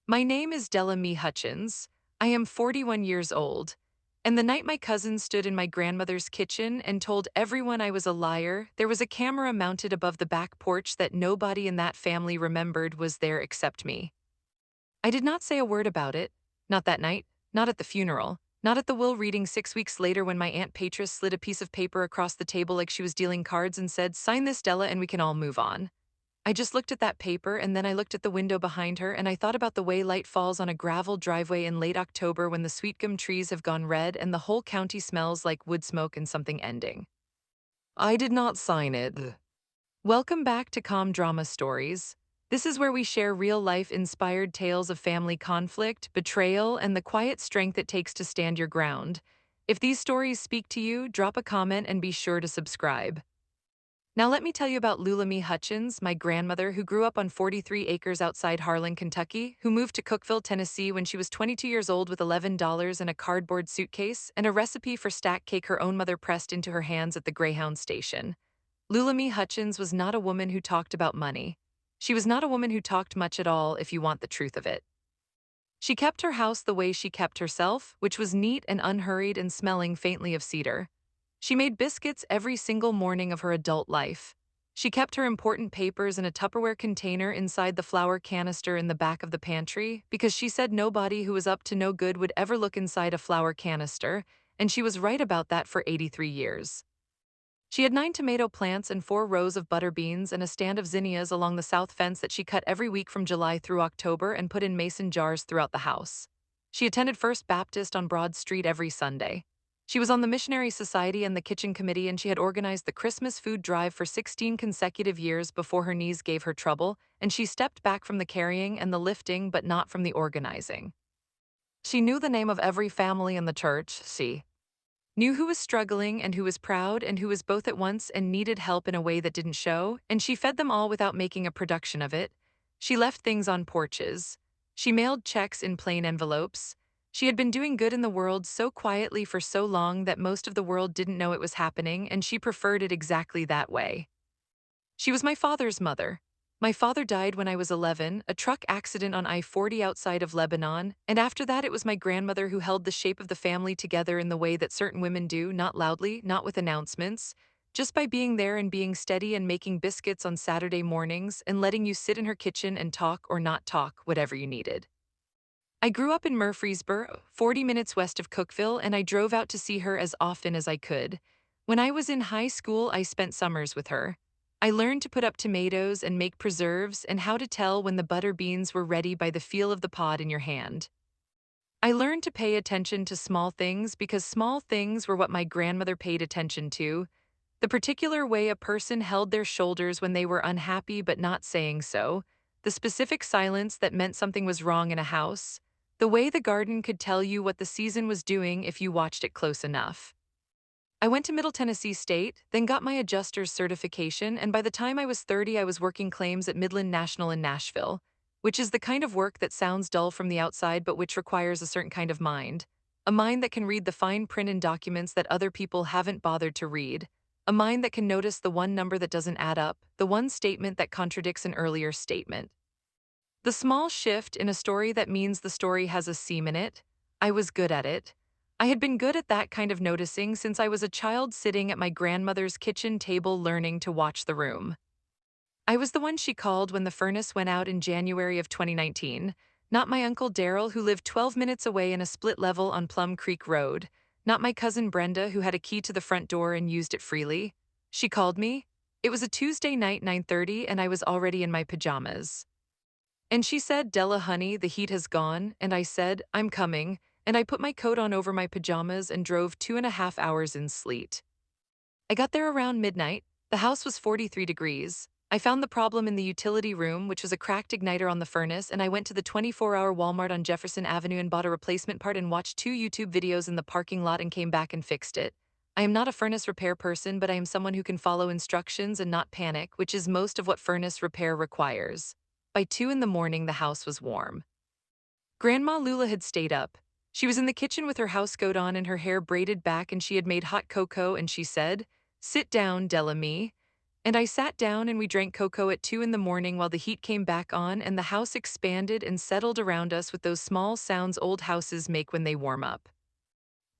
My name is Della Mee Hutchins. I am 41 years old. And the night my cousin stood in my grandmother's kitchen and told everyone I was a liar, there was a camera mounted above the back porch that nobody in that family remembered was there except me. I did not say a word about it. Not that night, not at the funeral, not at the will reading 6 weeks later when my Aunt Patris slid a piece of paper across the table like she was dealing cards and said, "Sign this, Della, and we can all move on." I just looked at that paper and then I looked at the window behind her and I thought about the way light falls on a gravel driveway in late October when the sweet gum trees have gone red and the whole county smells like wood smoke and something ending. I did not sign it. Welcome back to Calm Drama Stories. This is where we share real life inspired tales of family conflict, betrayal, and the quiet strength it takes to stand your ground. If these stories speak to you, drop a comment and be sure to subscribe. Now let me tell you about Lulamee Hutchins, my grandmother who grew up on 43 acres outside Harlan, Kentucky, who moved to Cookeville, Tennessee when she was 22 years old with $11 in a cardboard suitcase and a recipe for stack cake her own mother pressed into her hands at the Greyhound station. Lulamee Hutchins was not a woman who talked about money. She was not a woman who talked much at all if you want the truth of it. She kept her house the way she kept herself, which was neat and unhurried and smelling faintly of cedar. She made biscuits every single morning of her adult life. She kept her important papers in a Tupperware container inside the flour canister in the back of the pantry because she said nobody who was up to no good would ever look inside a flour canister, and she was right about that for 83 years. She had 9 tomato plants and 4 rows of butter beans and a stand of zinnias along the south fence that she cut every week from July through October and put in mason jars throughout the house. She attended First Baptist on Broad Street every Sunday. She was on the Missionary Society and the Kitchen Committee, and she had organized the Christmas food drive for 16 consecutive years before her knees gave her trouble, and she stepped back from the carrying and the lifting but not from the organizing. She knew the name of every family in the church, knew who was struggling and who was proud and who was both at once and needed help in a way that didn't show, and she fed them all without making a production of it. She left things on porches. She mailed checks in plain envelopes. She had been doing good in the world so quietly for so long that most of the world didn't know it was happening, and she preferred it exactly that way. She was my father's mother. My father died when I was 11, a truck accident on I-40 outside of Lebanon, and after that it was my grandmother who held the shape of the family together in the way that certain women do, not loudly, not with announcements, just by being there and being steady and making biscuits on Saturday mornings and letting you sit in her kitchen and talk or not talk, whatever you needed. I grew up in Murfreesboro, 40 minutes west of Cookeville, and I drove out to see her as often as I could. When I was in high school, I spent summers with her. I learned to put up tomatoes and make preserves and how to tell when the butter beans were ready by the feel of the pod in your hand. I learned to pay attention to small things because small things were what my grandmother paid attention to. The particular way a person held their shoulders when they were unhappy but not saying so, the specific silence that meant something was wrong in a house, the way the garden could tell you what the season was doing if you watched it close enough. I went to Middle Tennessee State, then got my adjuster's certification, and by the time I was 30, I was working claims at Midland National in Nashville, which is the kind of work that sounds dull from the outside but which requires a certain kind of mind. A mind that can read the fine print in documents that other people haven't bothered to read. A mind that can notice the one number that doesn't add up, the one statement that contradicts an earlier statement. The small shift in a story that means the story has a seam in it. I was good at it. I had been good at that kind of noticing since I was a child sitting at my grandmother's kitchen table learning to watch the room. I was the one she called when the furnace went out in January of 2019, not my Uncle Daryl who lived 12 minutes away in a split level on Plum Creek Road, not my cousin Brenda who had a key to the front door and used it freely. She called me. It was a Tuesday night, 9:30, and I was already in my pajamas. And she said, "Della, honey, the heat has gone," and I said, "I'm coming," and I put my coat on over my pajamas and drove 2.5 hours in sleet. I got there around midnight. The house was 43 degrees. I found the problem in the utility room, which was a cracked igniter on the furnace, and I went to the 24-hour Walmart on Jefferson Avenue and bought a replacement part and watched 2 YouTube videos in the parking lot and came back and fixed it. I am not a furnace repair person, but I am someone who can follow instructions and not panic, which is most of what furnace repair requires. By 2 in the morning, the house was warm. Grandma Lula had stayed up. She was in the kitchen with her housecoat on and her hair braided back, and she had made hot cocoa, and she said, "Sit down, Della Mee." And I sat down and we drank cocoa at 2 in the morning while the heat came back on and the house expanded and settled around us with those small sounds old houses make when they warm up.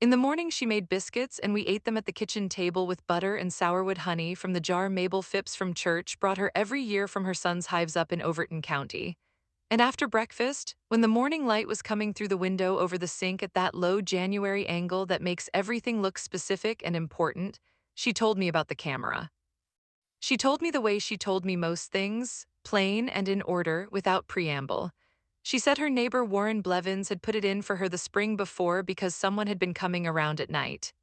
In the morning, she made biscuits and we ate them at the kitchen table with butter and sourwood honey from the jar Mabel Phipps from church brought her every year from her son's hives up in Overton County. And after breakfast, when the morning light was coming through the window over the sink at that low January angle that makes everything look specific and important, she told me about the camera. She told me the way she told me most things, plain and in order, without preamble. She said her neighbor Warren Blevins had put it in for her the spring before because someone had been coming around at night.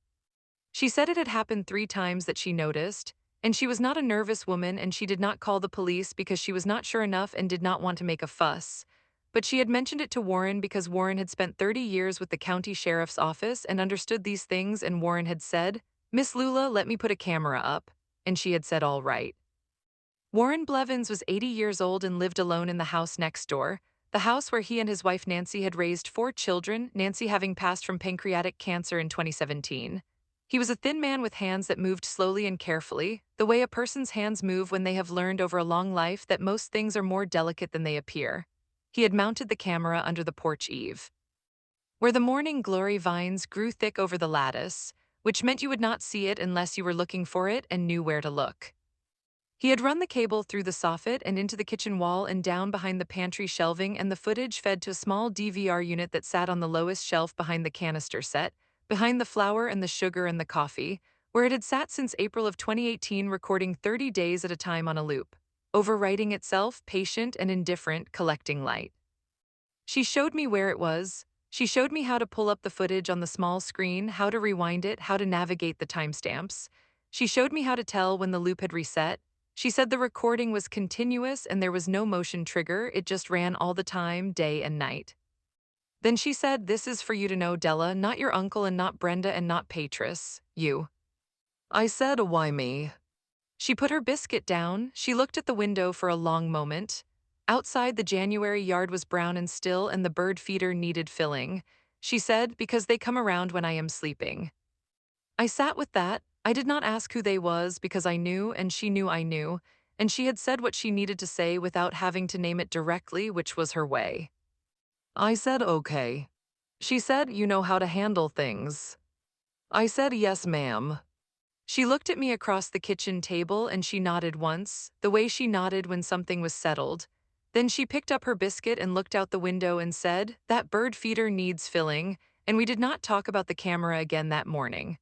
She said it had happened 3 times that she noticed, and she was not a nervous woman and she did not call the police because she was not sure enough and did not want to make a fuss. But she had mentioned it to Warren because Warren had spent 30 years with the county sheriff's office and understood these things, and Warren had said, "Miss Lula, let me put a camera up." And she had said, "All right." Warren Blevins was 80 years old and lived alone in the house next door, the house where he and his wife Nancy had raised 4 children, Nancy having passed from pancreatic cancer in 2017. He was a thin man with hands that moved slowly and carefully, the way a person's hands move when they have learned over a long life that most things are more delicate than they appear. He had mounted the camera under the porch eave, where the morning glory vines grew thick over the lattice, which meant you would not see it unless you were looking for it and knew where to look. He had run the cable through the soffit and into the kitchen wall and down behind the pantry shelving, and the footage fed to a small DVR unit that sat on the lowest shelf behind the canister set, behind the flour and the sugar and the coffee, where it had sat since April of 2018, recording 30 days at a time on a loop, overwriting itself, patient and indifferent, collecting light. She showed me where it was. She showed me how to pull up the footage on the small screen, how to rewind it, how to navigate the timestamps. She showed me how to tell when the loop had reset. She said the recording was continuous and there was no motion trigger, it just ran all the time, day and night. Then she said, "This is for you to know, Della, not your uncle and not Brenda and not Patris, you." I said, "Why me?" She put her biscuit down. She looked at the window for a long moment. Outside, the January yard was brown and still, and the bird feeder needed filling. She said, "Because they come around when I am sleeping." I sat with that. I did not ask who they was because I knew and she knew I knew, and she had said what she needed to say without having to name it directly, which was her way. I said, "Okay." She said, "You know how to handle things." I said, "Yes, ma'am." She looked at me across the kitchen table and she nodded once, the way she nodded when something was settled. Then she picked up her biscuit and looked out the window and said, "That bird feeder needs filling," and we did not talk about the camera again that morning.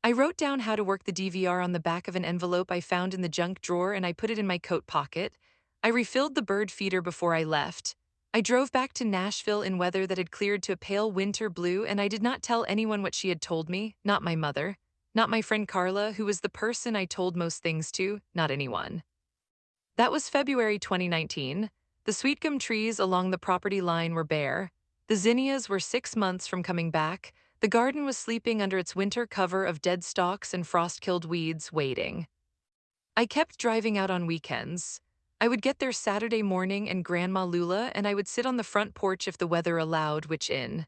I wrote down how to work the DVR on the back of an envelope I found in the junk drawer and I put it in my coat pocket. I refilled the bird feeder before I left. I drove back to Nashville in weather that had cleared to a pale winter blue, and I did not tell anyone what she had told me, not my mother, not my friend Carla, who was the person I told most things to, not anyone. That was February 2019. The sweet gum trees along the property line were bare. The zinnias were 6 months from coming back. The garden was sleeping under its winter cover of dead stalks and frost-killed weeds, waiting. I kept driving out on weekends. I would get there Saturday morning and Grandma Lula, and I would sit on the front porch if the weather allowed, which in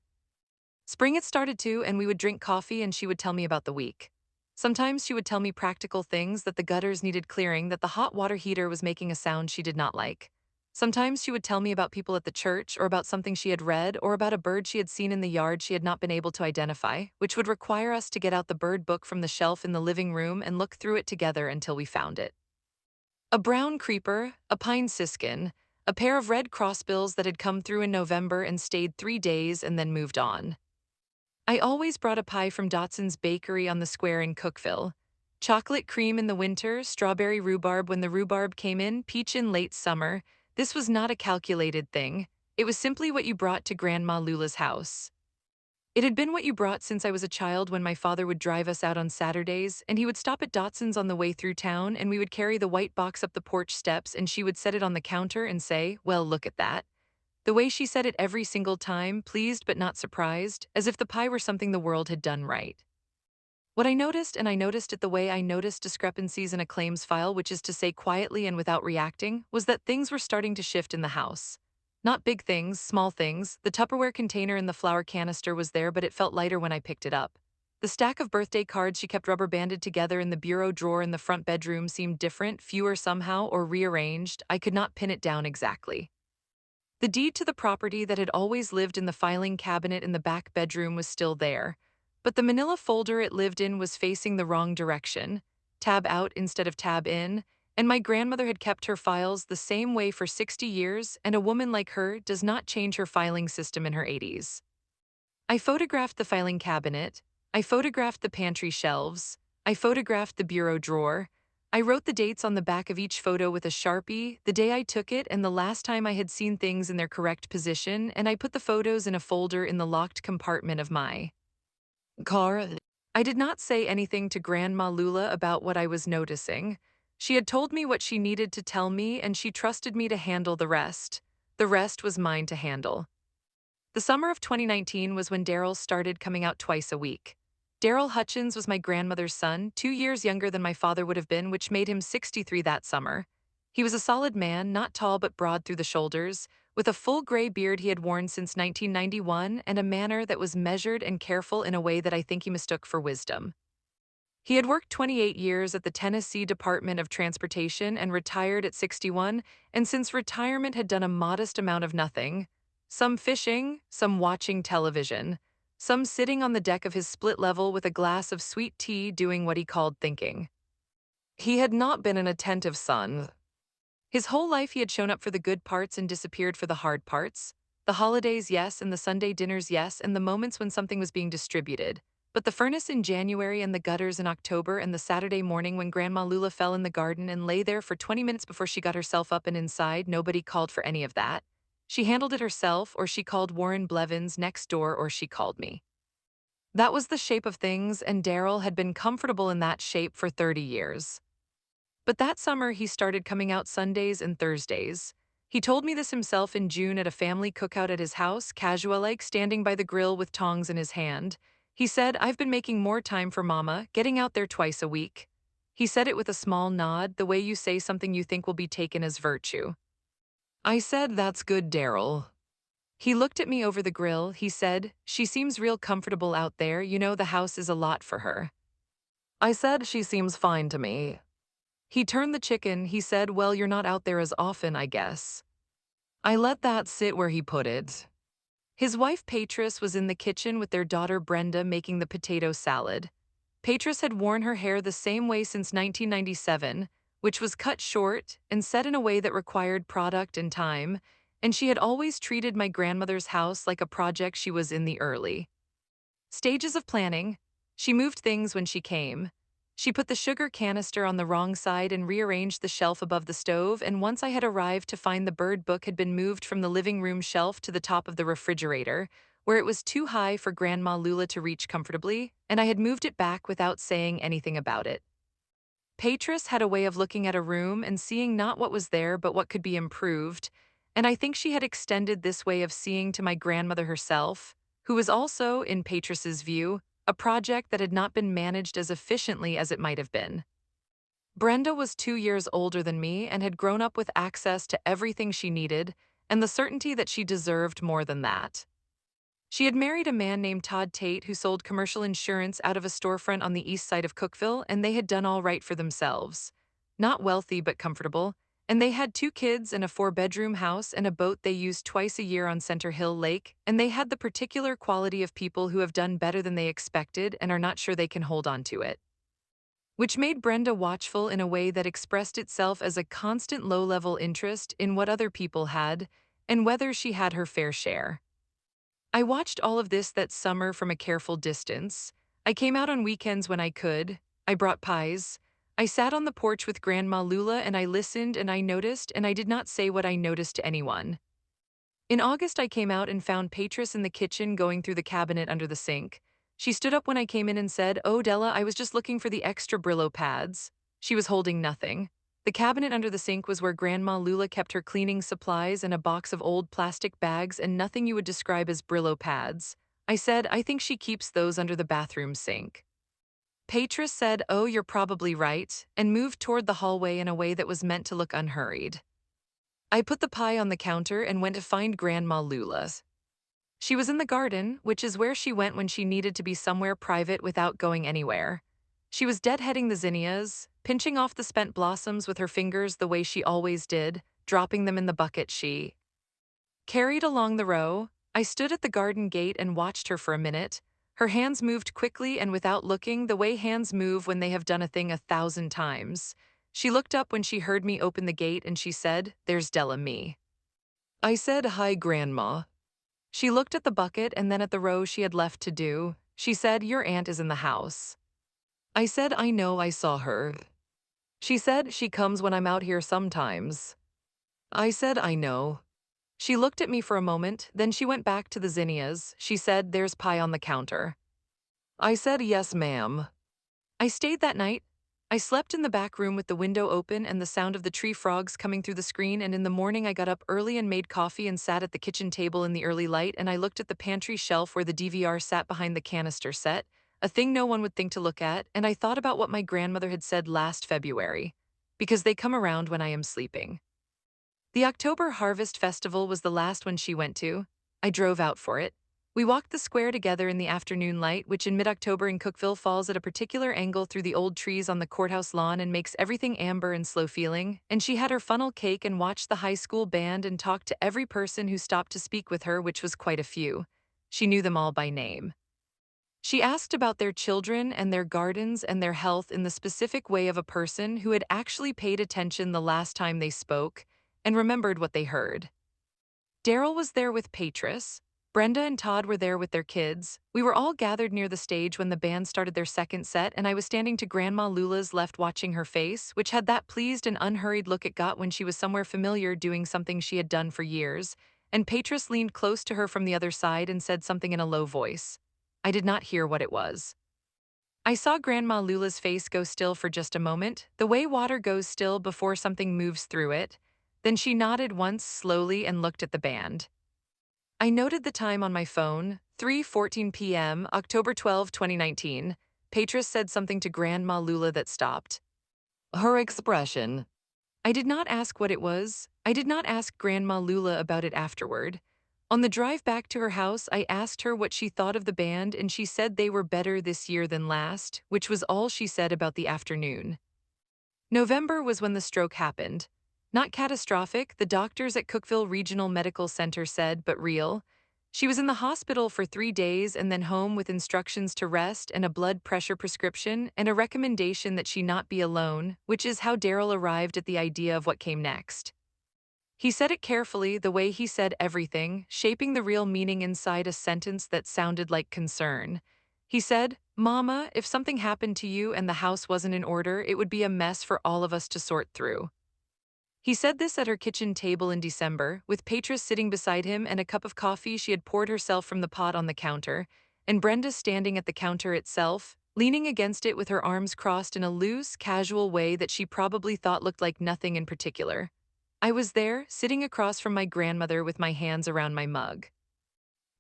spring it started to, and we would drink coffee and she would tell me about the week. Sometimes she would tell me practical things, that the gutters needed clearing, that the hot water heater was making a sound she did not like. Sometimes she would tell me about people at the church, or about something she had read, or about a bird she had seen in the yard she had not been able to identify, which would require us to get out the bird book from the shelf in the living room and look through it together until we found it. A brown creeper, a pine siskin, a pair of red crossbills that had come through in November and stayed 3 days and then moved on. I always brought a pie from Dotson's Bakery on the square in Cookville. Chocolate cream in the winter, strawberry rhubarb when the rhubarb came in, peach in late summer. This was not a calculated thing. It was simply what you brought to Grandma Lula's house. It had been what you brought since I was a child, when my father would drive us out on Saturdays, and he would stop at Dotson's on the way through town, and we would carry the white box up the porch steps, and she would set it on the counter and say, "Well, look at that." The way she said it every single time, pleased but not surprised, as if the pie were something the world had done right. What I noticed, and I noticed it the way I noticed discrepancies in a claims file, which is to say quietly and without reacting, was that things were starting to shift in the house. Not big things, small things. The Tupperware container in the flour canister was there, but it felt lighter when I picked it up. The stack of birthday cards she kept rubber banded together in the bureau drawer in the front bedroom seemed different, fewer somehow, or rearranged. I could not pin it down exactly. The deed to the property that had always lived in the filing cabinet in the back bedroom was still there, but the manila folder it lived in was facing the wrong direction, tab out instead of tab in, and my grandmother had kept her files the same way for 60 years, and a woman like her does not change her filing system in her 80s. I photographed the filing cabinet, I photographed the pantry shelves, I photographed the bureau drawer. I wrote the dates on the back of each photo with a Sharpie, the day I took it and the last time I had seen things in their correct position, and I put the photos in a folder in the locked compartment of my car. I did not say anything to Grandma Lula about what I was noticing. She had told me what she needed to tell me, and she trusted me to handle the rest. The rest was mine to handle. The summer of 2019 was when Daryl started coming out twice a week. Daryl Hutchins was my grandmother's son, 2 years younger than my father would have been, which made him 63 that summer. He was a solid man, not tall but broad through the shoulders, with a full gray beard he had worn since 1991 and a manner that was measured and careful in a way that I think he mistook for wisdom. He had worked 28 years at the Tennessee Department of Transportation and retired at 61, and since retirement had done a modest amount of nothing, some fishing, some watching television, some sitting on the deck of his split level with a glass of sweet tea doing what he called thinking. He had not been an attentive son. His whole life he had shown up for the good parts and disappeared for the hard parts. The holidays, yes, and the Sunday dinners, yes, and the moments when something was being distributed. But the furnace in January and the gutters in October and the Saturday morning when Grandma Lula fell in the garden and lay there for 20 minutes before she got herself up and inside, nobody called for any of that. She handled it herself, or she called Warren Blevins next door, or she called me. That was the shape of things, and Daryl had been comfortable in that shape for 30 years. But that summer, he started coming out Sundays and Thursdays. He told me this himself in June at a family cookout at his house, casual-like, standing by the grill with tongs in his hand. He said, "I've been making more time for Mama, getting out there twice a week." He said it with a small nod, the way you say something you think will be taken as virtue. I said, "That's good, Daryl." He looked at me over the grill. He said, "She seems real comfortable out there. You know, the house is a lot for her." I said, "She seems fine to me." He turned the chicken. He said, "Well, you're not out there as often, I guess." I let that sit where he put it. His wife Patris was in the kitchen with their daughter Brenda making the potato salad. Patris had worn her hair the same way since 1997, which was cut short and set in a way that required product and time, and she had always treated my grandmother's house like a project she was in the early stages of planning. She moved things when she came. She put the sugar canister on the wrong side and rearranged the shelf above the stove, and once I had arrived to find the bird book had been moved from the living room shelf to the top of the refrigerator, where it was too high for Grandma Lula to reach comfortably, and I had moved it back without saying anything about it. Patris had a way of looking at a room and seeing not what was there but what could be improved, and I think she had extended this way of seeing to my grandmother herself, who was also, in Patris's view, a project that had not been managed as efficiently as it might have been. Brenda was 2 years older than me and had grown up with access to everything she needed and the certainty that she deserved more than that. She had married a man named Todd Tate who sold commercial insurance out of a storefront on the east side of Cookville, and they had done all right for themselves. Not wealthy, but comfortable, and they had 2 kids and a 4-bedroom house and a boat they used twice a year on Center Hill Lake, and they had the particular quality of people who have done better than they expected and are not sure they can hold on to it. Which made Brenda watchful in a way that expressed itself as a constant low-level interest in what other people had and whether she had her fair share. I watched all of this that summer from a careful distance. I came out on weekends when I could. I brought pies. I sat on the porch with Grandma Lula and I listened and I noticed, and I did not say what I noticed to anyone. In August, I came out and found Patris in the kitchen going through the cabinet under the sink. She stood up when I came in and said, "Oh, Della, I was just looking for the extra Brillo pads." She was holding nothing. The cabinet under the sink was where Grandma Lula kept her cleaning supplies and a box of old plastic bags and nothing you would describe as Brillo pads. I said, "I think she keeps those under the bathroom sink." Patris said, "Oh, you're probably right," and moved toward the hallway in a way that was meant to look unhurried. I put the pie on the counter and went to find Grandma Lula's. She was in the garden, which is where she went when she needed to be somewhere private without going anywhere. She was deadheading the zinnias, pinching off the spent blossoms with her fingers the way she always did, dropping them in the bucket she carried along the row. I stood at the garden gate and watched her for a minute. Her hands moved quickly and without looking, the way hands move when they have done a thing 1,000 times. She looked up when she heard me open the gate and she said, "There's Della me." I said, "Hi, Grandma." She looked at the bucket and then at the row she had left to do. She said, "Your aunt is in the house." I said, "I know, I saw her." She said, "She comes when I'm out here sometimes." I said, "I know." She looked at me for a moment, then she went back to the zinnias. She said, "There's pie on the counter." I said, "Yes, ma'am." I stayed that night. I slept in the back room with the window open and the sound of the tree frogs coming through the screen, and in the morning I got up early and made coffee and sat at the kitchen table in the early light, and I looked at the pantry shelf where the DVR sat behind the canister set, a thing no one would think to look at, and I thought about what my grandmother had said last February. Because they come around when I am sleeping. The October Harvest Festival was the last one she went to. I drove out for it. We walked the square together in the afternoon light, which in mid-October in Cookeville falls at a particular angle through the old trees on the courthouse lawn and makes everything amber and slow-feeling, and she had her funnel cake and watched the high school band and talked to every person who stopped to speak with her, which was quite a few. She knew them all by name. She asked about their children and their gardens and their health in the specific way of a person who had actually paid attention the last time they spoke and remembered what they heard. Daryl was there with Patris. Brenda and Todd were there with their kids. We were all gathered near the stage when the band started their second set, and I was standing to Grandma Lula's left watching her face, which had that pleased and unhurried look it got when she was somewhere familiar doing something she had done for years, and Patris leaned close to her from the other side and said something in a low voice. I did not hear what it was. I saw Grandma Lula's face go still for just a moment, the way water goes still before something moves through it. Then she nodded once slowly and looked at the band. I noted the time on my phone, 3:14 p.m., October 12, 2019. Patris said something to Grandma Lula that stopped her expression. I did not ask what it was. I did not ask Grandma Lula about it afterward. On the drive back to her house, I asked her what she thought of the band, and she said they were better this year than last, which was all she said about the afternoon. November was when the stroke happened. Not catastrophic, the doctors at Cookeville Regional Medical Center said, but real. She was in the hospital for 3 days and then home with instructions to rest and a blood pressure prescription and a recommendation that she not be alone, which is how Daryl arrived at the idea of what came next. He said it carefully, the way he said everything, shaping the real meaning inside a sentence that sounded like concern. He said, "Mama, if something happened to you and the house wasn't in order, it would be a mess for all of us to sort through." He said this at her kitchen table in December, with Patris sitting beside him and a cup of coffee she had poured herself from the pot on the counter, and Brenda standing at the counter itself, leaning against it with her arms crossed in a loose, casual way that she probably thought looked like nothing in particular. I was there, sitting across from my grandmother with my hands around my mug.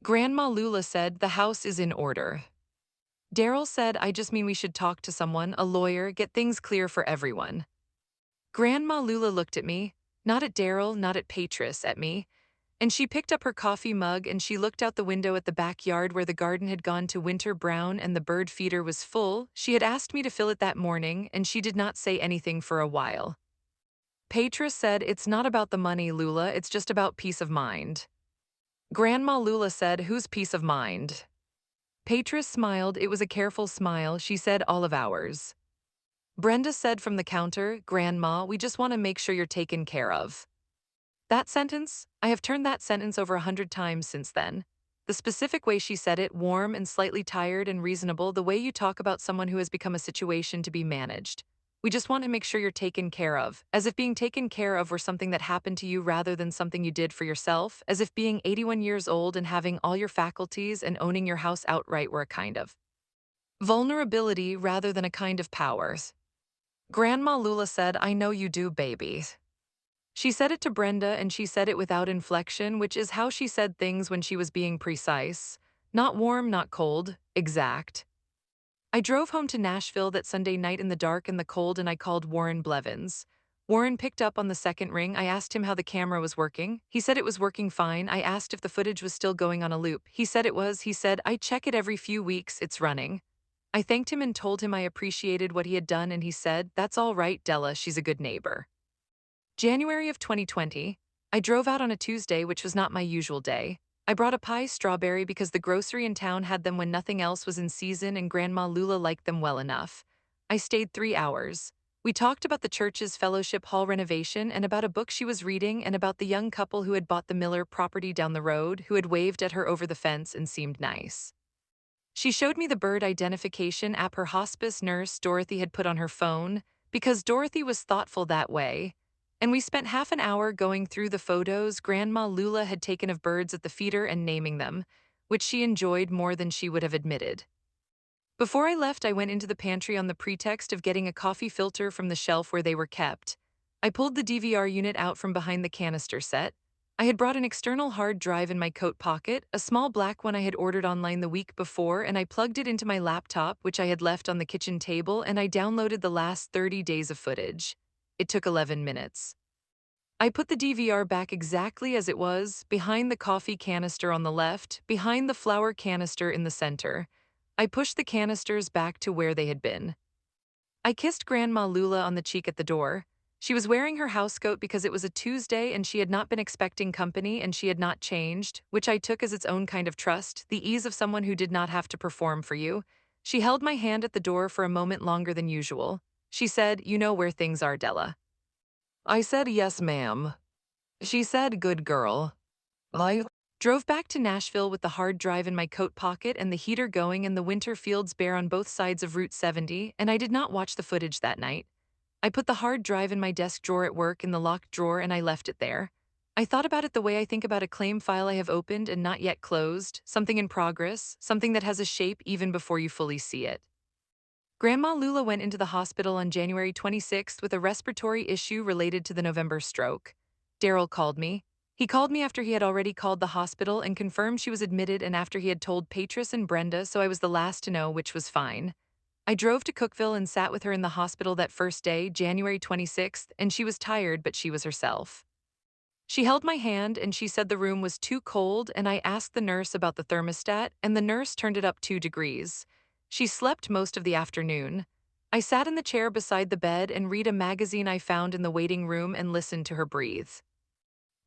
Grandma Lula said, "The house is in order." Daryl said, "I just mean we should talk to someone, a lawyer, get things clear for everyone." Grandma Lula looked at me, not at Daryl, not at Patris, at me, and she picked up her coffee mug and she looked out the window at the backyard where the garden had gone to winter brown and the bird feeder was full. She had asked me to fill it that morning, and she did not say anything for a while. Patris said, "It's not about the money, Lula, it's just about peace of mind." Grandma Lula said, "Whose peace of mind?" Patris smiled, it was a careful smile, she said, "All of ours." Brenda said from the counter, "Grandma, we just want to make sure you're taken care of." That sentence, I have turned that sentence over 100 times since then. The specific way she said it, warm and slightly tired and reasonable, the way you talk about someone who has become a situation to be managed. We just want to make sure you're taken care of, as if being taken care of were something that happened to you rather than something you did for yourself, as if being 81 years old and having all your faculties and owning your house outright were a kind of vulnerability rather than a kind of power. Grandma Lula said, "I know you do, baby." She said it to Brenda and she said it without inflection, which is how she said things when she was being precise. Not warm, not cold, exact. I drove home to Nashville that Sunday night in the dark and the cold and I called Warren Blevins. Warren picked up on the second ring. I asked him how the camera was working. He said it was working fine. I asked if the footage was still going on a loop. He said it was. He said, I check it every few weeks, it's running. I thanked him and told him I appreciated what he had done, and he said, That's all right, Della, she's a good neighbor. January of 2020. I drove out on a Tuesday, which was not my usual day. I brought a pie strawberry because the grocery in town had them when nothing else was in season and Grandma Lula liked them well enough. I stayed 3 hours. We talked about the church's fellowship hall renovation and about a book she was reading and about the young couple who had bought the Miller property down the road, who had waved at her over the fence and seemed nice. She showed me the bird identification app her hospice nurse Dorothy had put on her phone, because Dorothy was thoughtful that way. And we spent half an hour going through the photos Grandma Lula had taken of birds at the feeder and naming them, which she enjoyed more than she would have admitted. Before I left, I went into the pantry on the pretext of getting a coffee filter from the shelf where they were kept. I pulled the DVR unit out from behind the canister set. I had brought an external hard drive in my coat pocket, a small black one I had ordered online the week before, and I plugged it into my laptop, which I had left on the kitchen table, and I downloaded the last 30 days of footage. It took 11 minutes. I put the DVR back exactly as it was, behind the coffee canister on the left, behind the flour canister in the center. I pushed the canisters back to where they had been. I kissed Grandma Lula on the cheek at the door. She was wearing her housecoat because it was a Tuesday and she had not been expecting company and she had not changed, which I took as its own kind of trust, the ease of someone who did not have to perform for you. She held my hand at the door for a moment longer than usual. She said, You know where things are, Della. I said, Yes, ma'am. She said, Good girl. I drove back to Nashville with the hard drive in my coat pocket and the heater going and the winter fields bare on both sides of Route 70, and I did not watch the footage that night. I put the hard drive in my desk drawer at work in the locked drawer and I left it there. I thought about it the way I think about a claim file I have opened and not yet closed, something in progress, something that has a shape even before you fully see it. Grandma Lula went into the hospital on January 26th with a respiratory issue related to the November stroke. Daryl called me. He called me after he had already called the hospital and confirmed she was admitted and after he had told Patris and Brenda, so I was the last to know, which was fine. I drove to Cookville and sat with her in the hospital that first day, January 26th, and she was tired, but she was herself. She held my hand and she said the room was too cold, and I asked the nurse about the thermostat, and the nurse turned it up 2 degrees. She slept most of the afternoon. I sat in the chair beside the bed and read a magazine I found in the waiting room and listened to her breathe.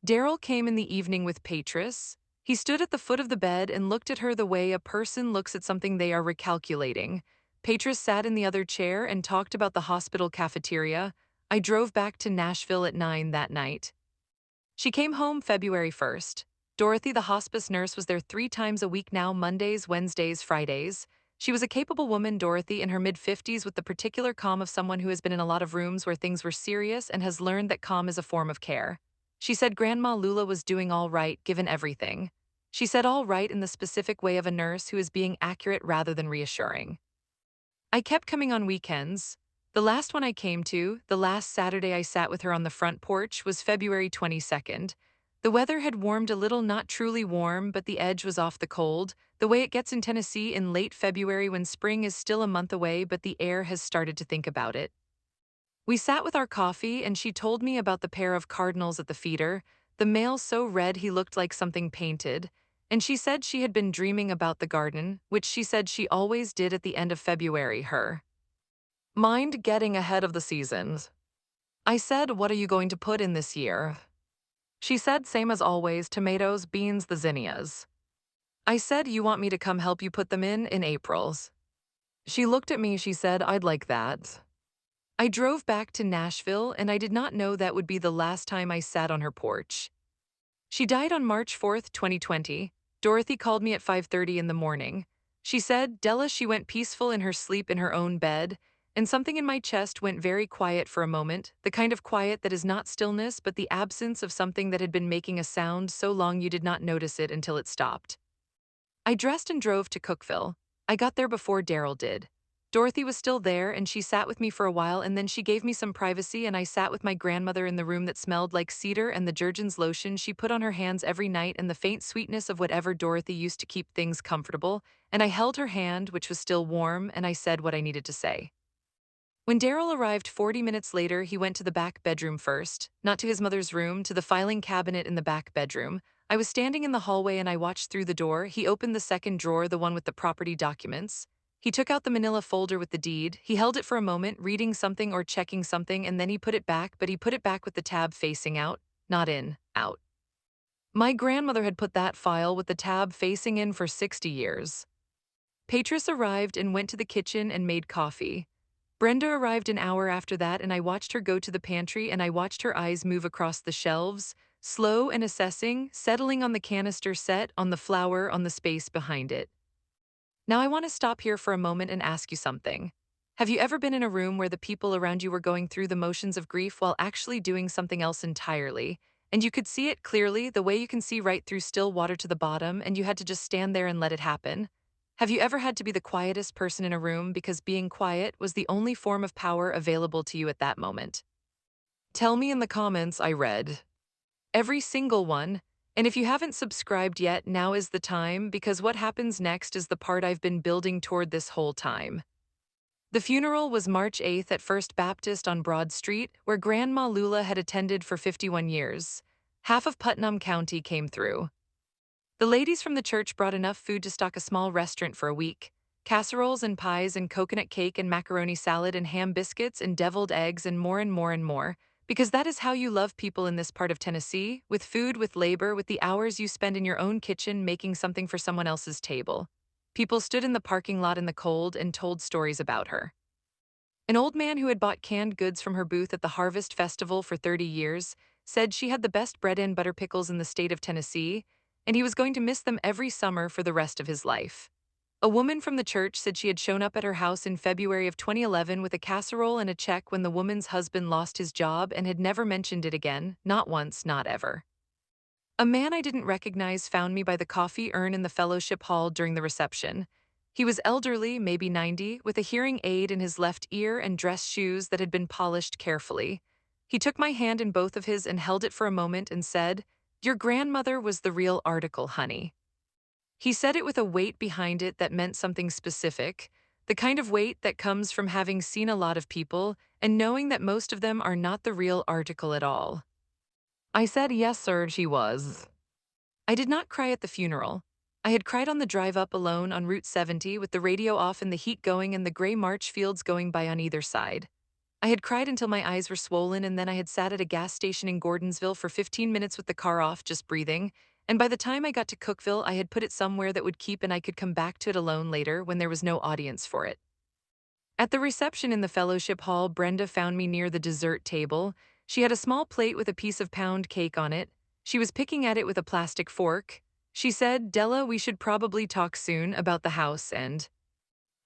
Daryl came in the evening with Patris. He stood at the foot of the bed and looked at her the way a person looks at something they are recalculating. Patris sat in the other chair and talked about the hospital cafeteria. I drove back to Nashville at 9 that night. She came home February 1st. Dorothy, the hospice nurse, was there 3 times a week now, Mondays, Wednesdays, Fridays. She was a capable woman, Dorothy, in her mid-50s, with the particular calm of someone who has been in a lot of rooms where things were serious and has learned that calm is a form of care. She said Grandma Lula was doing all right, given everything. She said all right in the specific way of a nurse who is being accurate rather than reassuring. I kept coming on weekends. The last one I came to, the last Saturday I sat with her on the front porch, was February 22nd. The weather had warmed a little, not truly warm, but the edge was off the cold, the way it gets in Tennessee in late February when spring is still a month away but the air has started to think about it. We sat with our coffee and she told me about the pair of cardinals at the feeder, the male so red he looked like something painted, and she said she had been dreaming about the garden, which she said she always did at the end of February, her mind getting ahead of the seasons. I said, What are you going to put in this year? She said, Same as always, tomatoes, beans, the zinnias. I said, You want me to come help you put them in April's. She looked at me, she said, I'd like that. I drove back to Nashville and I did not know that would be the last time I sat on her porch. She died on March 4th, 2020. Dorothy called me at 5:30 in the morning. She said, Della, she went peaceful in her sleep in her own bed, and something in my chest went very quiet for a moment, the kind of quiet that is not stillness but the absence of something that had been making a sound so long you did not notice it until it stopped. I dressed and drove to Cookville. I got there before Daryl did. Dorothy was still there and she sat with me for a while and then she gave me some privacy and I sat with my grandmother in the room that smelled like cedar and the Jergens lotion she put on her hands every night and the faint sweetness of whatever Dorothy used to keep things comfortable, and I held her hand, which was still warm, and I said what I needed to say. When Daryl arrived 40 minutes later, he went to the back bedroom first, not to his mother's room, to the filing cabinet in the back bedroom. I was standing in the hallway and I watched through the door. He opened the second drawer, the one with the property documents. He took out the manila folder with the deed. He held it for a moment, reading something or checking something, and then he put it back, but he put it back with the tab facing out, not in, out. My grandmother had put that file with the tab facing in for 60 years. Patris arrived and went to the kitchen and made coffee. Brenda arrived an hour after that, and I watched her go to the pantry and I watched her eyes move across the shelves, slow and assessing, settling on the canister set, on the flour, on the space behind it. Now I want to stop here for a moment and ask you something. Have you ever been in a room where the people around you were going through the motions of grief while actually doing something else entirely, and you could see it clearly, the way you can see right through still water to the bottom, and you had to just stand there and let it happen? Have you ever had to be the quietest person in a room because being quiet was the only form of power available to you at that moment? Tell me in the comments. I read every single one. And if you haven't subscribed yet, now is the time, because what happens next is the part I've been building toward this whole time. The funeral was March 8th at First Baptist on Broad Street, where Grandma Lula had attended for 51 years. Half of Putnam County came through. The ladies from the church brought enough food to stock a small restaurant for a week. Casseroles and pies and coconut cake and macaroni salad and ham biscuits and deviled eggs and more and more and more. Because that is how you love people in this part of Tennessee, with food, with labor, with the hours you spend in your own kitchen making something for someone else's table. People stood in the parking lot in the cold and told stories about her. An old man who had bought canned goods from her booth at the Harvest Festival for 30 years said she had the best bread and butter pickles in the state of Tennessee, and he was going to miss them every summer for the rest of his life. A woman from the church said she had shown up at her house in February of 2011 with a casserole and a check when the woman's husband lost his job and had never mentioned it again, not once, not ever. A man I didn't recognize found me by the coffee urn in the fellowship hall during the reception. He was elderly, maybe 90, with a hearing aid in his left ear and dress shoes that had been polished carefully. He took my hand in both of his and held it for a moment and said, "Your grandmother was the real article, honey." He said it with a weight behind it that meant something specific, the kind of weight that comes from having seen a lot of people and knowing that most of them are not the real article at all. I said, "Yes, sir, she was." I did not cry at the funeral. I had cried on the drive up alone on Route 70 with the radio off and the heat going and the gray March fields going by on either side. I had cried until my eyes were swollen, and then I had sat at a gas station in Gordonsville for 15 minutes with the car off, just breathing, and by the time I got to Cookeville, I had put it somewhere that would keep and I could come back to it alone later when there was no audience for it. At the reception in the fellowship hall, Brenda found me near the dessert table. She had a small plate with a piece of pound cake on it. She was picking at it with a plastic fork. She said, "Della, we should probably talk soon about the house and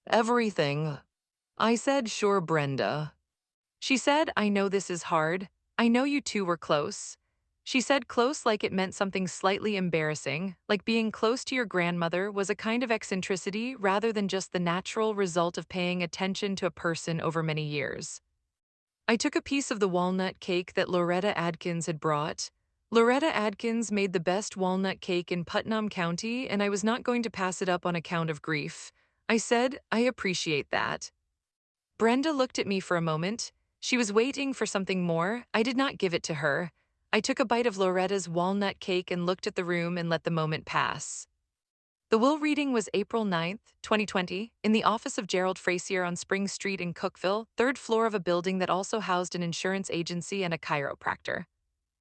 everything." I said, "Sure, Brenda." She said, "I know this is hard. I know you two were close." She said close like it meant something slightly embarrassing, like being close to your grandmother was a kind of eccentricity rather than just the natural result of paying attention to a person over many years. I took a piece of the walnut cake that Loretta Adkins had brought. Loretta Adkins made the best walnut cake in Putnam County, and I was not going to pass it up on account of grief. I said, "I appreciate that." Brenda looked at me for a moment. She was waiting for something more. I did not give it to her. I took a bite of Loretta's walnut cake and looked at the room and let the moment pass. The will reading was April 9th, 2020, in the office of Gerald Frazier on Spring Street in Cookeville, third floor of a building that also housed an insurance agency and a chiropractor.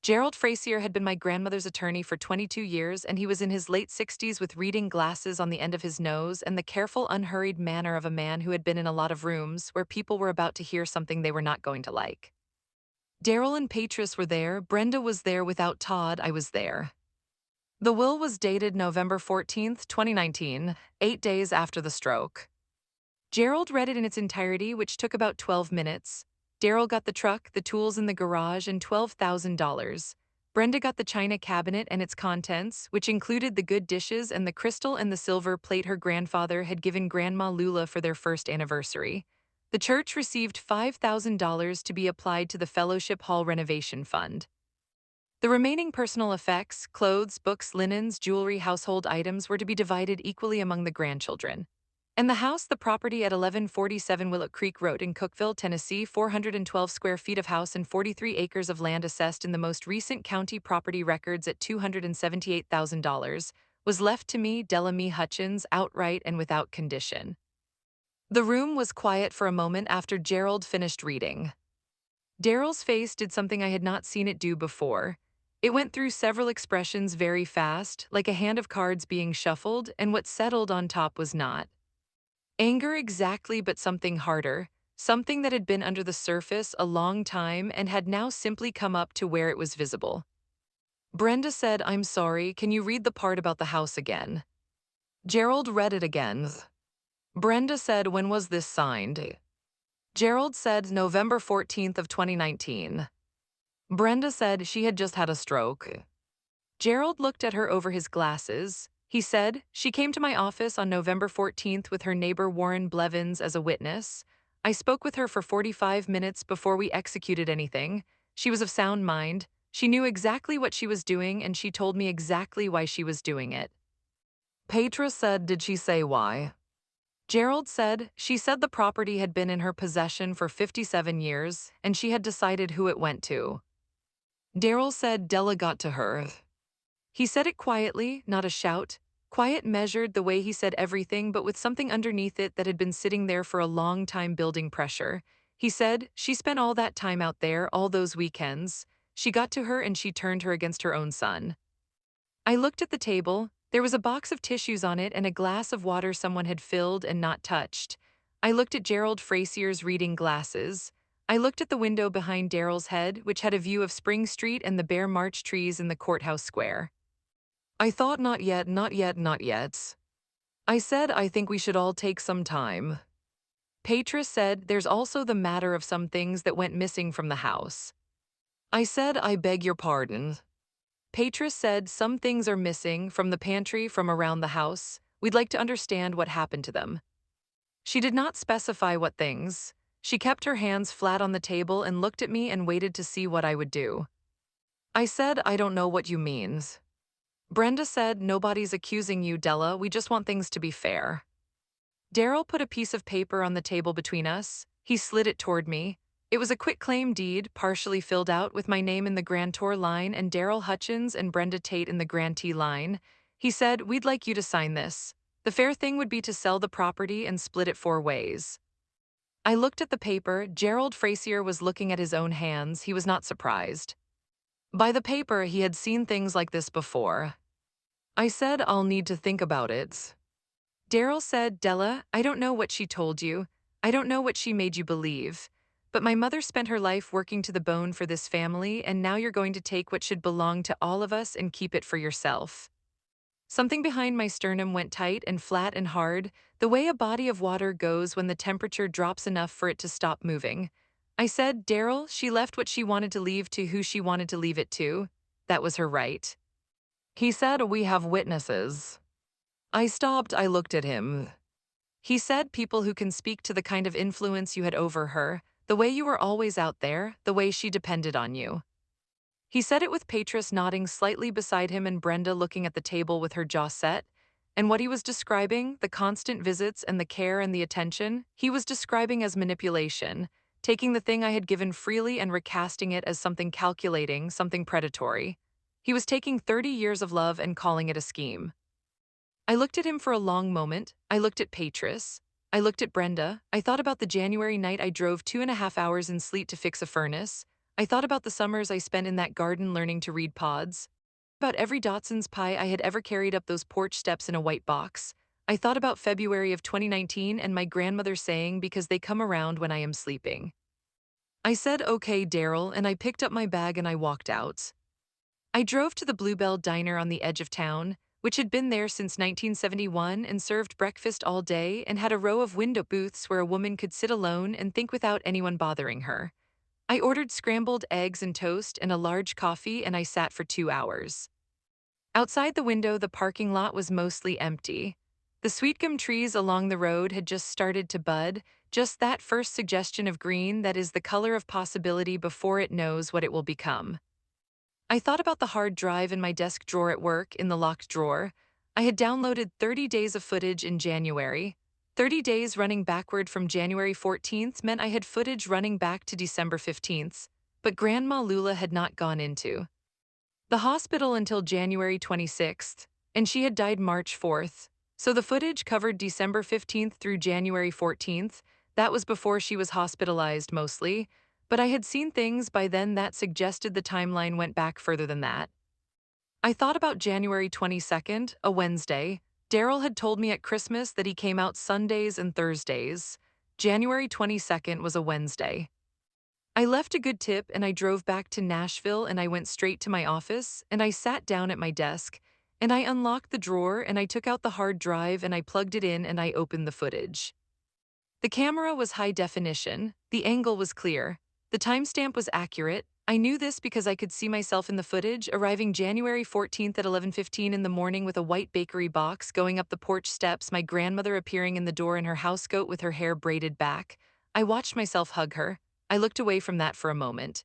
Gerald Frazier had been my grandmother's attorney for 22 years, and he was in his late 60s with reading glasses on the end of his nose and the careful, unhurried manner of a man who had been in a lot of rooms where people were about to hear something they were not going to like. Daryl and Patris were there, Brenda was there without Todd, I was there. The will was dated November 14th, 2019, 8 days after the stroke. Gerald read it in its entirety, which took about 12 minutes. Daryl got the truck, the tools in the garage, and $12,000. Brenda got the china cabinet and its contents, which included the good dishes and the crystal and the silver plate her grandfather had given Grandma Lula for their first anniversary. The church received $5,000 to be applied to the Fellowship Hall renovation fund. The remaining personal effects, clothes, books, linens, jewelry, household items, were to be divided equally among the grandchildren. And the house, the property at 1147 Willow Creek Road in Cookeville, Tennessee, 412 square feet of house and 43 acres of land assessed in the most recent county property records at $278,000, was left to me, Della Mee Hutchins, outright and without condition. The room was quiet for a moment after Gerald finished reading. Daryl's face did something I had not seen it do before. It went through several expressions very fast, like a hand of cards being shuffled, and what settled on top was not anger exactly, but something harder, something that had been under the surface a long time and had now simply come up to where it was visible. Brenda said, "I'm sorry, can you read the part about the house again?" Gerald read it again. Brenda said, "When was this signed?" Gerald said, "November 14th of 2019. Brenda said she had just had a stroke. Gerald looked at her over his glasses. He said, "She came to my office on November 14th with her neighbor Warren Blevins as a witness. I spoke with her for 45 minutes before we executed anything. She was of sound mind. She knew exactly what she was doing and she told me exactly why she was doing it." Petra said, "Did she say why?" Gerald said, "She said the property had been in her possession for 57 years and she had decided who it went to." Daryl said, "Della got to her." He said it quietly, not a shout. Quiet, measured, the way he said everything, but with something underneath it that had been sitting there for a long time building pressure. He said, "She spent all that time out there, all those weekends. She got to her and she turned her against her own son." I looked at the table. There was a box of tissues on it and a glass of water someone had filled and not touched. I looked at Gerald Frazier's reading glasses. I looked at the window behind Daryl's head, which had a view of Spring Street and the bare March trees in the courthouse square. I thought, "Not yet, not yet, not yet." I said, "I think we should all take some time." Petra said, "There's also the matter of some things that went missing from the house." I said, "I beg your pardon." Petra said, "Some things are missing from the pantry, from around the house. We'd like to understand what happened to them." She did not specify what things. She kept her hands flat on the table and looked at me and waited to see what I would do. I said, "I don't know what you mean." Brenda said, "Nobody's accusing you, Della. We just want things to be fair." Daryl put a piece of paper on the table between us. He slid it toward me. It was a quitclaim deed, partially filled out, with my name in the grantor line and Daryl Hutchins and Brenda Tate in the grantee line. He said, "We'd like you to sign this. The fair thing would be to sell the property and split it 4 ways." I looked at the paper. Gerald Frazier was looking at his own hands. He was not surprised. By the paper, he had seen things like this before. I said, "I'll need to think about it." Daryl said, "Della, I don't know what she told you. I don't know what she made you believe. But my mother spent her life working to the bone for this family, and now you're going to take what should belong to all of us and keep it for yourself." Something behind my sternum went tight and flat and hard, the way a body of water goes when the temperature drops enough for it to stop moving. I said, "Daryl, she left what she wanted to leave to who she wanted to leave it to. That was her right." He said, "We have witnesses." I stopped. I looked at him. He said, "People who can speak to the kind of influence you had over her, the way you were always out there, the way she depended on you." He said it with Patris nodding slightly beside him and Brenda looking at the table with her jaw set. And what he was describing, the constant visits and the care and the attention, he was describing as manipulation, taking the thing I had given freely and recasting it as something calculating, something predatory. He was taking 30 years of love and calling it a scheme. I looked at him for a long moment. I looked at Patris. I looked at Brenda. I thought about the January night I drove 2.5 hours in sleet to fix a furnace. I thought about the summers I spent in that garden learning to read pods. About every Dotson's pie I had ever carried up those porch steps in a white box. I thought about February of 2019 and my grandmother saying, "Because they come around when I am sleeping." I said, "Okay, Daryl," and I picked up my bag and I walked out. I drove to the Bluebell Diner on the edge of town, which had been there since 1971 and served breakfast all day and had a row of window booths where a woman could sit alone and think without anyone bothering her. I ordered scrambled eggs and toast and a large coffee and I sat for 2 hours. Outside the window, the parking lot was mostly empty. The sweet gum trees along the road had just started to bud, just that first suggestion of green that is the color of possibility before it knows what it will become. I thought about the hard drive in my desk drawer at work, in the locked drawer. I had downloaded 30 days of footage in January. 30 days running backward from January 14th meant I had footage running back to December 15th, but Grandma Lula had not gone into the hospital until January 26th, and she had died March 4th. So the footage covered December 15th through January 14th. That was before she was hospitalized mostly, but I had seen things by then that suggested the timeline went back further than that. I thought about January 22nd, a Wednesday. Daryl had told me at Christmas that he came out Sundays and Thursdays. January 22nd was a Wednesday. I left a good tip and I drove back to Nashville and I went straight to my office and I sat down at my desk and I unlocked the drawer and I took out the hard drive and I plugged it in and I opened the footage. The camera was high definition, the angle was clear, the timestamp was accurate. I knew this because I could see myself in the footage arriving January 14th at 11:15 in the morning with a white bakery box, going up the porch steps, my grandmother appearing in the door in her housecoat with her hair braided back. I watched myself hug her. I looked away from that for a moment.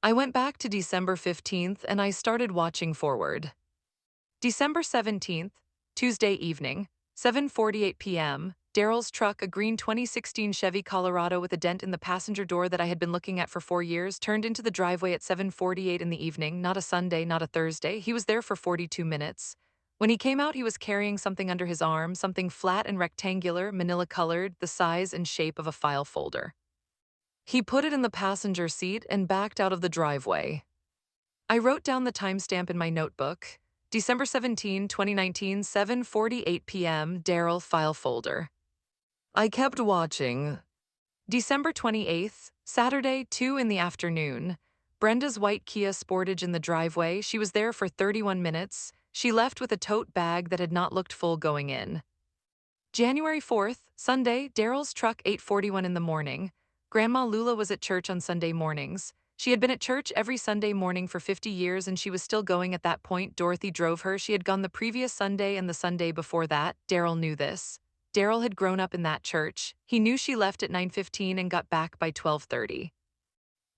I went back to December 15th and I started watching forward. December 17th, Tuesday evening, 7:48 p.m., Daryl's truck, a green 2016 Chevy Colorado with a dent in the passenger door that I had been looking at for 4 years, turned into the driveway at 7:48 in the evening, not a Sunday, not a Thursday. He was there for 42 minutes. When he came out, he was carrying something under his arm, something flat and rectangular, manila-colored, the size and shape of a file folder. He put it in the passenger seat and backed out of the driveway. I wrote down the timestamp in my notebook. December 17, 2019, 7:48 p.m., Daryl file folder. I kept watching. December 28th, Saturday, 2 in the afternoon. Brenda's white Kia Sportage in the driveway. She was there for 31 minutes. She left with a tote bag that had not looked full going in. January 4th, Sunday, Daryl's truck, 8:41 in the morning. Grandma Lula was at church on Sunday mornings. She had been at church every Sunday morning for 50 years and she was still going at that point. Dorothy drove her. She had gone the previous Sunday and the Sunday before that. Daryl knew this. Daryl had grown up in that church. He knew she left at 9:15 and got back by 12:30.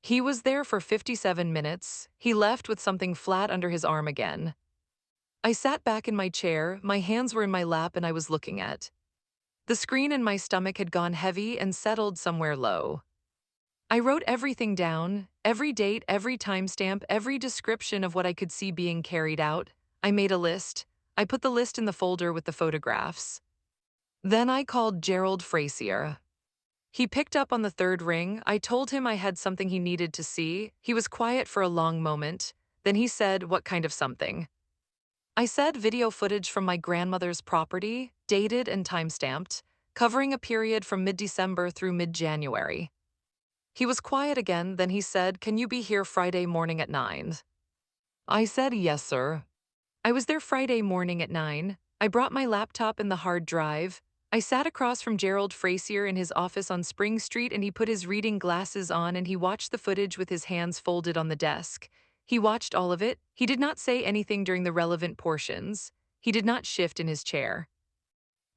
He was there for 57 minutes. He left with something flat under his arm again. I sat back in my chair, my hands were in my lap and I was looking at the screen and my stomach had gone heavy and settled somewhere low. I wrote everything down, every date, every timestamp, every description of what I could see being carried out. I made a list. I put the list in the folder with the photographs. Then I called Gerald Frazier. He picked up on the third ring. I told him I had something he needed to see. He was quiet for a long moment. Then he said, "What kind of something?" I said video footage from my grandmother's property, dated and timestamped, covering a period from mid-December through mid-January. He was quiet again, then he said, "Can you be here Friday morning at 9?" I said, "Yes, sir." I was there Friday morning at 9. I brought my laptop and the hard drive. I sat across from Gerald Frazier in his office on Spring Street and he put his reading glasses on and he watched the footage with his hands folded on the desk. He watched all of it. He did not say anything during the relevant portions. He did not shift in his chair.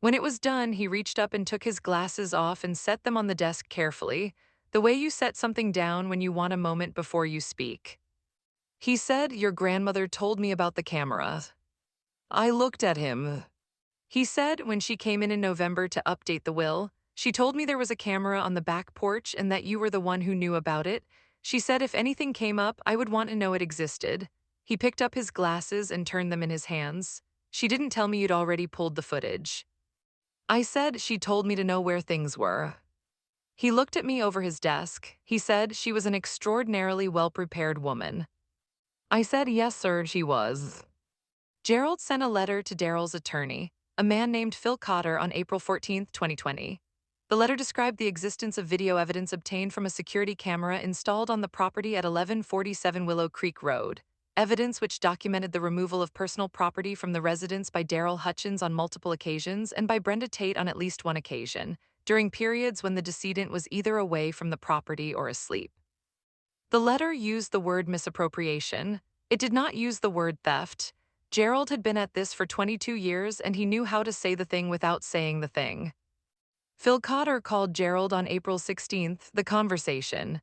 When it was done, he reached up and took his glasses off and set them on the desk carefully, the way you set something down when you want a moment before you speak. He said, "Your grandmother told me about the camera." I looked at him. He said when she came in November to update the will, she told me there was a camera on the back porch and that you were the one who knew about it. She said if anything came up, I would want to know it existed. He picked up his glasses and turned them in his hands. She didn't tell me you'd already pulled the footage. I said she told me to know where things were. He looked at me over his desk. He said she was an extraordinarily well-prepared woman. I said yes, sir, she was. Gerald sent a letter to Daryl's attorney, a man named Phil Cotter, on April 14, 2020. The letter described the existence of video evidence obtained from a security camera installed on the property at 1147 Willow Creek Road, evidence which documented the removal of personal property from the residence by Daryl Hutchins on multiple occasions and by Brenda Tate on at least one occasion, during periods when the decedent was either away from the property or asleep. The letter used the word misappropriation. It did not use the word theft. Gerald had been at this for 22 years and he knew how to say the thing without saying the thing. Phil Cotter called Gerald on April 16th. The conversation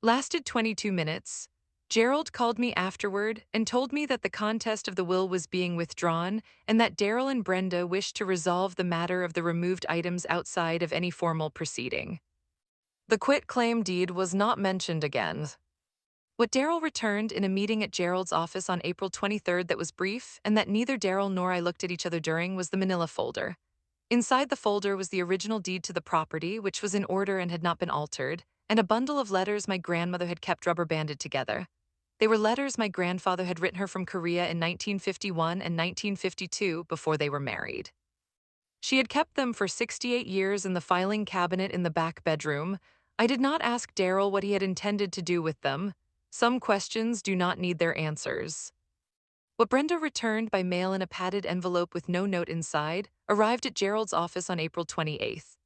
lasted 22 minutes. Gerald called me afterward and told me that the contest of the will was being withdrawn and that Daryl and Brenda wished to resolve the matter of the removed items outside of any formal proceeding. The quit-claim deed was not mentioned again. What Daryl returned in a meeting at Gerald's office on April 23rd that was brief and that neither Daryl nor I looked at each other during was the manila folder. Inside the folder was the original deed to the property, which was in order and had not been altered, and a bundle of letters my grandmother had kept rubber-banded together. They were letters my grandfather had written her from Korea in 1951 and 1952 before they were married. She had kept them for 68 years in the filing cabinet in the back bedroom. I did not ask Daryl what he had intended to do with them. Some questions do not need their answers. What Brenda returned by mail in a padded envelope with no note inside arrived at Gerald's office on April 28th.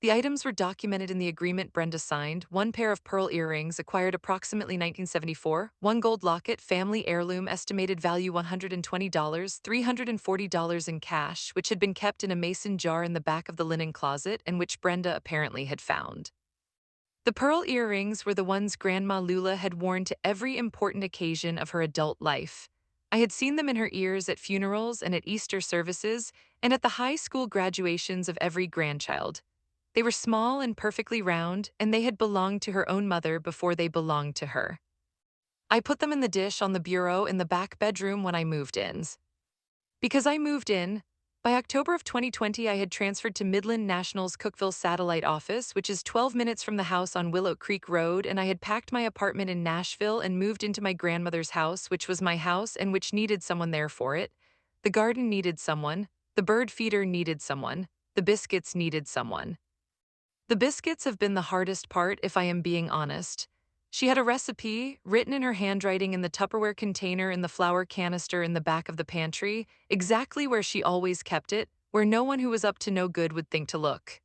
The items were documented in the agreement Brenda signed: one pair of pearl earrings acquired approximately 1974, one gold locket, family heirloom, estimated value $120, $340 in cash, which had been kept in a mason jar in the back of the linen closet and which Brenda apparently had found. The pearl earrings were the ones Grandma Lula had worn to every important occasion of her adult life. I had seen them in her ears at funerals and at Easter services and at the high school graduations of every grandchild. They were small and perfectly round, and they had belonged to her own mother before they belonged to her. I put them in the dish on the bureau in the back bedroom when I moved in. Because I moved in, by October of 2020 I had transferred to Midland National's Cookeville satellite office, which is 12 minutes from the house on Willow Creek Road, and I had packed my apartment in Nashville and moved into my grandmother's house, which was my house and which needed someone there for it. The garden needed someone, the bird feeder needed someone, the biscuits needed someone. The biscuits have been the hardest part, if I am being honest. She had a recipe, written in her handwriting in the Tupperware container in the flour canister in the back of the pantry, exactly where she always kept it, where no one who was up to no good would think to look.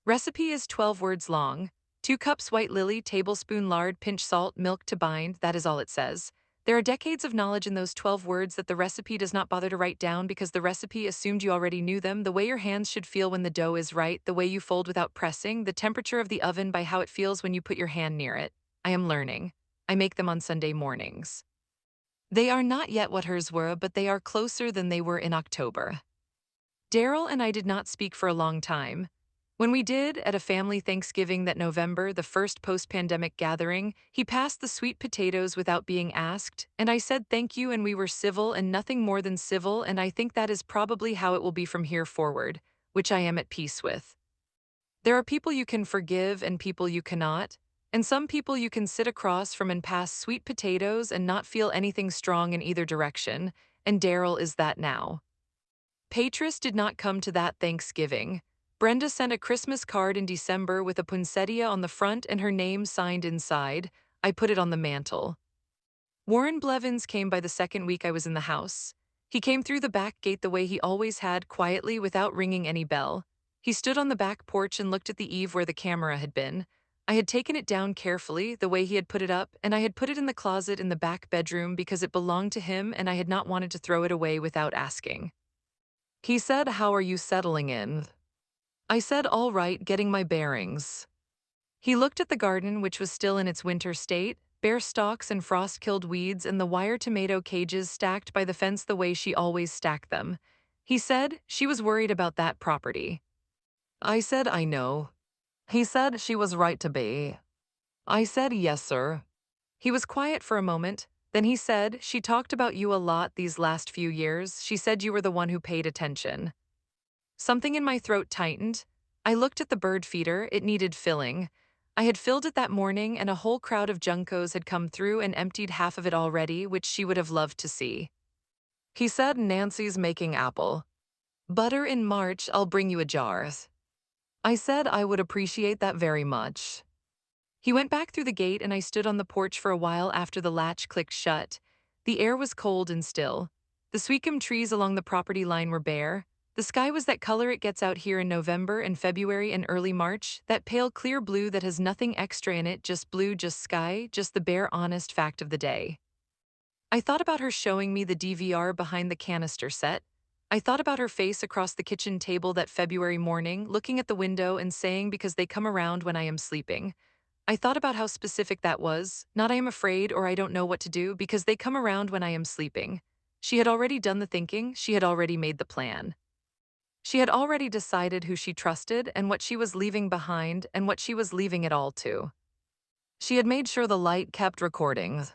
Recipe is 12 words long. 2 cups white lily, tablespoon lard, pinch salt, milk to bind, that is all it says. There are decades of knowledge in those 12 words that the recipe does not bother to write down because the recipe assumed you already knew them: the way your hands should feel when the dough is right, the way you fold without pressing, the temperature of the oven by how it feels when you put your hand near it. I am learning. I make them on Sunday mornings. They are not yet what hers were, but they are closer than they were in October. Daryl and I did not speak for a long time. When we did, at a family Thanksgiving that November, the first post-pandemic gathering, he passed the sweet potatoes without being asked, and I said thank you, and we were civil and nothing more than civil, and I think that is probably how it will be from here forward, which I am at peace with. There are people you can forgive and people you cannot, and some people you can sit across from and pass sweet potatoes and not feel anything strong in either direction, and Daryl is that now. Patris did not come to that Thanksgiving. Brenda sent a Christmas card in December with a poinsettia on the front and her name signed inside. I put it on the mantel. Warren Blevins came by the second week I was in the house. He came through the back gate the way he always had, quietly, without ringing any bell. He stood on the back porch and looked at the eave where the camera had been. I had taken it down carefully, the way he had put it up, and I had put it in the closet in the back bedroom because it belonged to him and I had not wanted to throw it away without asking. He said, "How are you settling in?" I said, "All right, getting my bearings." He looked at the garden, which was still in its winter state, bare stalks and frost-killed weeds and the wire tomato cages stacked by the fence the way she always stacked them. He said she was worried about that property. I said, "I know." He said she was right to be. I said, "Yes, sir." He was quiet for a moment. Then he said, "She talked about you a lot these last few years. She said you were the one who paid attention." Something in my throat tightened. I looked at the bird feeder. It needed filling. I had filled it that morning, and a whole crowd of juncos had come through and emptied half of it already, which she would have loved to see. He said, "Nancy's making apple butter in March. I'll bring you a jar." I said I would appreciate that very much. He went back through the gate, and I stood on the porch for a while after the latch clicked shut. The air was cold and still. The sweetgum trees along the property line were bare. The sky was that color it gets out here in November and February and early March, that pale clear blue that has nothing extra in it, just blue, just sky, just the bare honest fact of the day. I thought about her showing me the DVR behind the canister set. I thought about her face across the kitchen table that February morning, looking at the window and saying, "Because they come around when I am sleeping." I thought about how specific that was, not I am afraid or I don't know what to do, because they come around when I am sleeping. She had already done the thinking, she had already made the plan. She had already decided who she trusted and what she was leaving behind and what she was leaving it all to. She had made sure the light kept recording.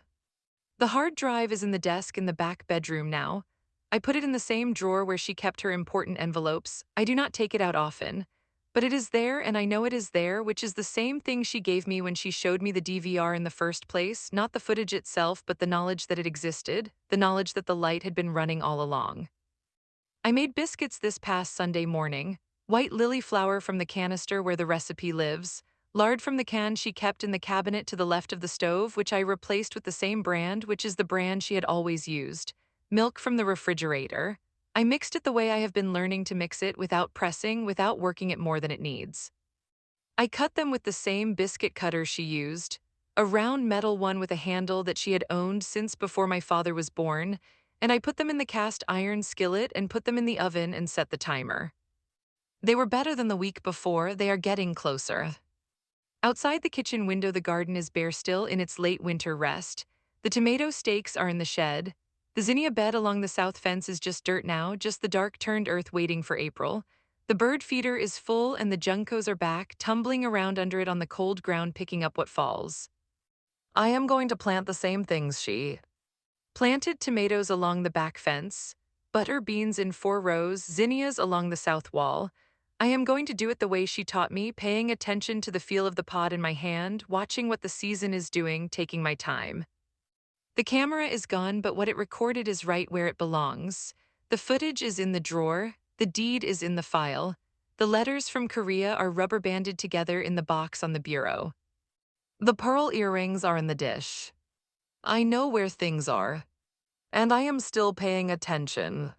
The hard drive is in the desk in the back bedroom now. I put it in the same drawer where she kept her important envelopes. I do not take it out often. But it is there, and I know it is there, which is the same thing she gave me when she showed me the DVR in the first place, not the footage itself, but the knowledge that it existed, the knowledge that the light had been running all along. I made biscuits this past Sunday morning, white lily flour from the canister where the recipe lives, lard from the can she kept in the cabinet to the left of the stove, which I replaced with the same brand, which is the brand she had always used, milk from the refrigerator. I mixed it the way I have been learning to mix it, without pressing, without working it more than it needs. I cut them with the same biscuit cutter she used, a round metal one with a handle that she had owned since before my father was born, and I put them in the cast iron skillet and put them in the oven and set the timer. They were better than the week before, they are getting closer. Outside the kitchen window, the garden is bare still in its late winter rest. The tomato stakes are in the shed. The zinnia bed along the south fence is just dirt now, just the dark turned earth waiting for April. The bird feeder is full and the juncos are back, tumbling around under it on the cold ground, picking up what falls. I am going to plant the same things she planted: tomatoes along the back fence, butter beans in 4 rows, zinnias along the south wall. I am going to do it the way she taught me, paying attention to the feel of the pod in my hand, watching what the season is doing, taking my time. The camera is gone, but what it recorded is right where it belongs. The footage is in the drawer, the deed is in the file. The letters from Korea are rubber banded together in the box on the bureau. The pearl earrings are in the dish. I know where things are, and I am still paying attention.